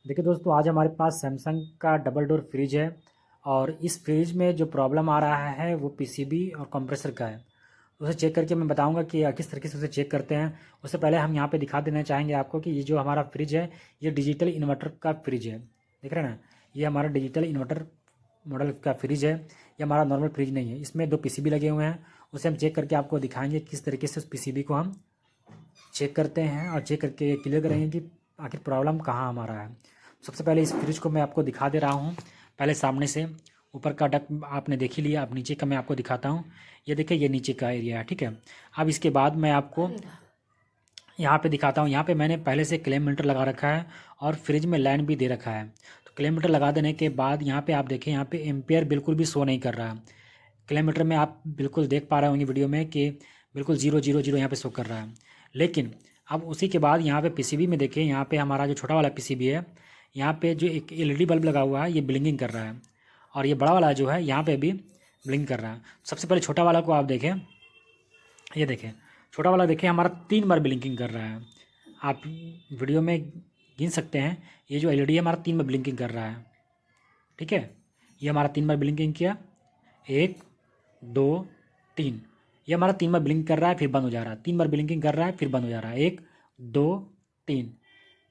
देखिए दोस्तों, आज हमारे पास सैमसंग का डबल डोर फ्रिज है और इस फ्रिज में जो प्रॉब्लम आ रहा है वो पीसीबी और कंप्रेसर का है। उसे चेक करके मैं बताऊंगा कि किस तरीके से उसे चेक करते हैं। उससे पहले हम यहाँ पे दिखा देना चाहेंगे आपको कि ये जो हमारा फ्रिज है ये डिजिटल इन्वर्टर का फ्रिज है। देख रहे हैं ना, ये हमारा डिजिटल इन्वर्टर मॉडल का फ्रिज है। ये हमारा नॉर्मल फ्रिज नहीं है। इसमें दो पीसीबी लगे हुए हैं। उसे हम चेक करके आपको दिखाएंगे किस तरीके से उस पीसीबी को हम चेक करते हैं और चेक करके ये क्लियर करेंगे कि आखिर प्रॉब्लम कहाँ हमारा है। सबसे पहले इस फ्रिज को मैं आपको दिखा दे रहा हूँ। पहले सामने से ऊपर का डक आपने देख ही लिया। अब नीचे का मैं आपको दिखाता हूँ। ये देखिए, ये नीचे का एरिया है, ठीक है। अब इसके बाद मैं आपको यहाँ पे दिखाता हूँ। यहाँ पे मैंने पहले से क्लेम मीटर लगा रखा है और फ्रिज में लाइन भी दे रखा है। तो क्लेम मीटर लगा देने के बाद यहाँ पे आप देखें, यहाँ पे एम्पेयर बिल्कुल भी शो नहीं कर रहा है। क्लेम मीटर में आप बिल्कुल देख पा रहे होंगे वीडियो में कि बिल्कुल 000 यहाँ पे शो कर रहा है। लेकिन अब उसी के बाद यहाँ पे पीसीबी में देखिए, यहाँ पे हमारा जो छोटा वाला पीसीबी है, यहाँ पे जो एक एलईडी बल्ब लगा हुआ है ये ब्लिंकिंग कर रहा है और ये बड़ा वाला जो है यहाँ पे भी ब्लिंक कर रहा है। सबसे पहले छोटा वाला को आप देखें, ये देखें, छोटा वाला देखें हमारा 3 बार ब्लिंकिंग कर रहा है। आप वीडियो में गिन सकते हैं, ये जो एलईडी है हमारा 3 बार ब्लिंकिंग कर रहा है, ठीक है। ये हमारा 3 बार ब्लिंकिंग किया, 1 2 3। ये हमारा 3 बार ब्लिंक कर रहा है फिर बंद हो जा रहा है, 3 बार ब्लिंकिंग कर रहा है फिर बंद हो जा रहा है, 1 2 3,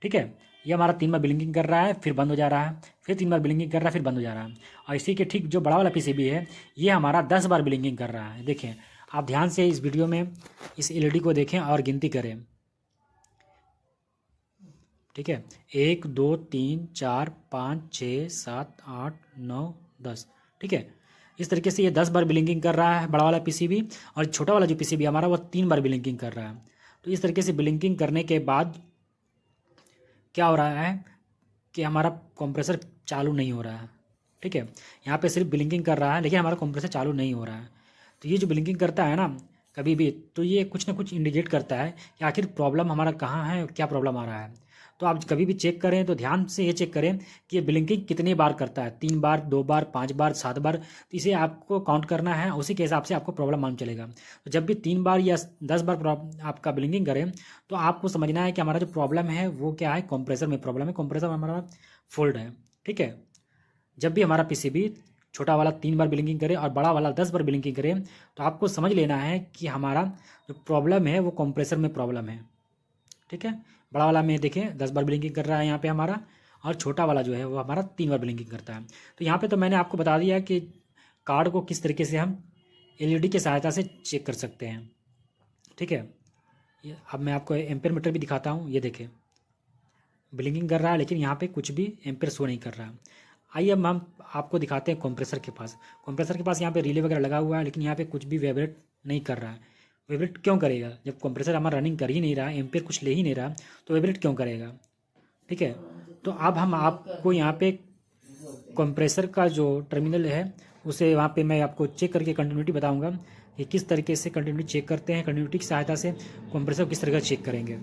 ठीक है। ये हमारा 3 बार ब्लिंकिंग कर रहा है फिर बंद हो जा रहा है, फिर 3 बार ब्लिंकिंग कर रहा है फिर बंद हो जा रहा है। और इसी के ठीक जो बड़ा वाला पीसीबी है ये हमारा 10 बार ब्लिंकिंग कर रहा है। देखें, आप ध्यान से इस वीडियो में इस एलईडी को देखें और गिनती करें, ठीक है। 1 2 3 4 5 6 7 8 9 10, ठीक है। इस तरीके से ये 10 बार ब्लिंकिंग कर रहा है बड़ा वाला पीसीबी और छोटा वाला जो पीसीबी हमारा वो 3 बार ब्लिंकिंग कर रहा है। तो इस तरीके से ब्लिंकिंग करने के बाद क्या हो रहा है कि हमारा कंप्रेसर चालू नहीं हो रहा है, ठीक है। यहाँ पे सिर्फ ब्लिंकिंग कर रहा है लेकिन हमारा कंप्रेसर चालू नहीं हो रहा है। तो ये जो ब्लिंकिंग करता है ना कभी भी, तो ये कुछ ना कुछ इंडिकेट करता है कि आखिर प्रॉब्लम हमारा कहाँ है, क्या प्रॉब्लम आ रहा है। तो आप कभी भी चेक करें तो ध्यान से ये चेक करें कि ये ब्लिंकिंग कितनी बार करता है, 3 बार 2 बार 5 बार 7 बार। तो इसे आपको काउंट करना है, उसी के हिसाब से आपको प्रॉब्लम मालूम चलेगा। तो जब भी 3 बार या 10 बार आपका ब्लिंकिंग करें तो आपको समझना है कि हमारा जो प्रॉब्लम है वो क्या है, कंप्रेसर में प्रॉब्लम है, कंप्रेसर हमारा फॉल्ट है, ठीक है। जब भी हमारा पीसीबी छोटा वाला 3 बार ब्लिंकिंग करे और बड़ा वाला 10 बार ब्लिंकिंग करे तो आपको समझ लेना है कि हमारा जो प्रॉब्लम है वो कंप्रेसर में प्रॉब्लम है, ठीक है। बड़ा वाला में देखें 10 बार ब्लिंकिंग कर रहा है यहाँ पे हमारा, और छोटा वाला जो है वो हमारा 3 बार ब्लिंकिंग करता है। तो यहाँ पे तो मैंने आपको बता दिया कि कार्ड को किस तरीके से हम एलईडी की सहायता से चेक कर सकते हैं, ठीक है। अब मैं आपको एम्पेयर मीटर भी दिखाता हूँ। ये देखें, ब्लिंकिंग कर रहा है लेकिन यहाँ पे कुछ भी एम्पेयर शो नहीं कर रहा है। आइए अब हम आपको दिखाते हैं कंप्रेसर के पास। कंप्रेसर के पास यहाँ पे रिले वगैरह लगा हुआ है लेकिन यहाँ पे कुछ भी वाइब्रेट नहीं कर रहा है। वाइब्रेट क्यों करेगा जब कंप्रेसर हमारा रनिंग कर ही नहीं रहा, एम्पेयर कुछ ले ही नहीं रहा, तो वाइब्रेट क्यों करेगा, ठीक है। तो अब हम आपको यहाँ पे कंप्रेसर का जो टर्मिनल है उसे वहाँ पे मैं आपको चेक करके कंटिन्यूटी बताऊँगा कि किस तरीके से कंटिन्यूटी चेक करते हैं। कंटिन्यूटी की सहायता से कंप्रेसर को किस तरह चेक करेंगे।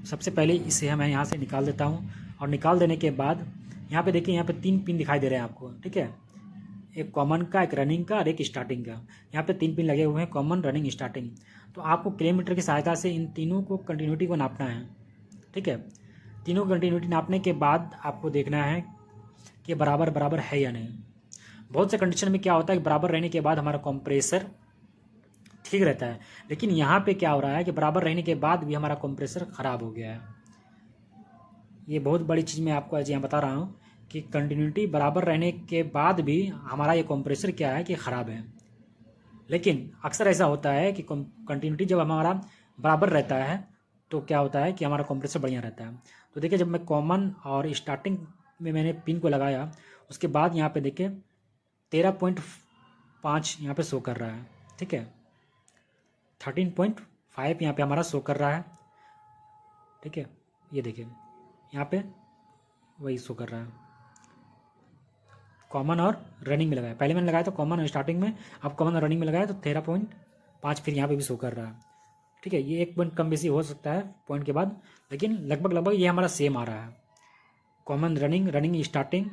सबसे पहले इसे मैं यहाँ से निकाल देता हूँ और निकाल देने के बाद यहाँ पे देखिए, यहाँ पे 3 पिन दिखाई दे रहे हैं आपको, ठीक है। एक कॉमन का, एक रनिंग का और एक स्टार्टिंग का। यहाँ पे 3 पिन लगे हुए हैं, कॉमन, रनिंग, स्टार्टिंग। तो आपको क्लेम मीटर की सहायता से इन तीनों को कंटिन्यूटी को नापना है, ठीक है। तीनों कंटिन्यूटी नापने के बाद आपको देखना है कि बराबर बराबर है या नहीं। बहुत से कंडीशन में क्या होता है कि बराबर रहने के बाद हमारा कंप्रेसर ठीक रहता है, लेकिन यहाँ पे क्या हो रहा है कि बराबर रहने के बाद भी हमारा कंप्रेसर ख़राब हो गया है। ये बहुत बड़ी चीज़ मैं आपको आज यहाँ बता रहा हूँ कि कंटिन्यूटी बराबर रहने के बाद भी हमारा ये कंप्रेसर क्या है कि ख़राब है। लेकिन अक्सर ऐसा होता है कि कंटिन्यूटी जब हमारा बराबर रहता है तो क्या होता है कि हमारा कंप्रेसर बढ़िया रहता है। तो देखिए, जब मैं कॉमन और स्टार्टिंग में मैंने पिन को लगाया उसके बाद यहाँ पे देखिए 13.5 यहाँ पे शो कर रहा है, ठीक है। 13.5 यहाँ पे हमारा शो कर रहा है, ठीक है। ये देखिए यहाँ पे वही शो कर रहा है। कॉमन और रनिंग में लगाया, पहले मैंने लगाया था कॉमन और स्टार्टिंग में, अब कॉमन और रनिंग में लगाया तो 13.5 फिर यहाँ पे भी शो कर रहा है, ठीक है। ये 1 पॉइंट कम बेसी हो सकता है पॉइंट के बाद, लेकिन लगभग लगभग ये हमारा सेम आ रहा है। Common, running, running, starting